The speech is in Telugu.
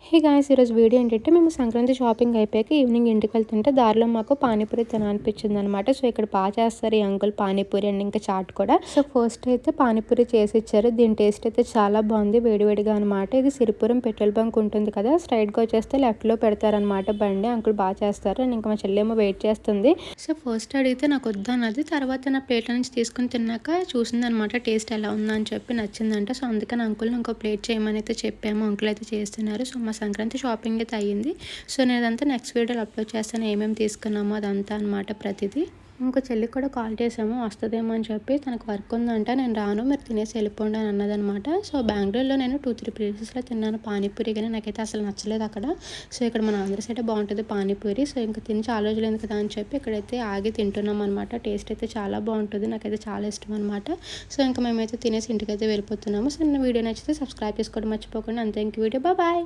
హే గాయ్స్, ఈరోజు వీడియో ఏంటంటే మేము సంక్రాంతి షాపింగ్ అయిపోయాక ఈవినింగ్ ఇంటికి వెళ్తుంటే దారిలో మాకు పానీపూరి తినాలనిపించింది అనమాట. సో ఇక్కడ బాగా చేస్తారు ఈ అంకుల్ పానీపూరి అండ్ ఇంకా చాట్ కూడా. సో ఫస్ట్ అయితే పానీపూరి చేసి ఇచ్చారు. దీని టేస్ట్ అయితే చాలా బాగుంది, వేడివేడిగా అనమాట. ఇది సిరిపురం పెట్రోల్ బంక్ ఉంటుంది కదా, స్ట్రైట్గా వచ్చేస్తే లెఫ్ట్లో పెడతారనమాట బండి. అంకుల్ బాగా చేస్తారు అండ్ ఇంకా మా చెల్లెమో వెయిట్ చేస్తుంది. సో ఫస్ట్ అడిగితే నాకు వద్దన్నది, తర్వాత నా ప్లేట్ల నుంచి తీసుకుని తిన్నాక చూసిందనమాట టేస్ట్ ఎలా ఉందని చెప్పి, నచ్చిందంట. సో అందుకని అంకుల్ని ఇంకో ప్లేట్ చేయమని అయితే చెప్పాము. అంకుల్ అయితే చేస్తున్నారు. సో మా సంక్రాంతి షాపింగ్ అయితే అయ్యింది. సో నేను అదంతా నెక్స్ట్ వీడియోలో అప్లోడ్ చేస్తాను, ఏమేమి తీసుకున్నామో అదంతా అనమాట ప్రతిదీ. ఇంకో చెల్లికి కూడా కాల్ చేసాము వస్తుందేమో అని చెప్పి. తనకు వర్క్ ఉందంట, నేను రాను మీరు తినేసి వెళ్ళిపోండి అని అన్నదనమాట. సో బెంగళూరులో నేను 2-3 ప్లేసెస్లో తిన్నాను పానీపూరి, కానీ నాకైతే అసలు నచ్చలేదు అక్కడ. సో ఇక్కడ మన ఆంధ్ర సైడ్ బాగుంటుంది పానీపూరి. సో ఇంకా తిని చాలా రోజులు ఎందుకు కదా అని చెప్పి ఇక్కడైతే ఆగి తింటున్నాం అనమాట. టేస్ట్ అయితే చాలా బాగుంటుంది, నాకైతే చాలా ఇష్టం అనమాట. సో ఇంకా మేమైతే తినేసి ఇంటికైతే వెళ్ళిపోతున్నాము. సో వీడియో నచ్చితే సబ్స్క్రైబ్ చేసుకోవడం మర్చిపోకండి. అంతే ఇంక వీడియో బాయ్.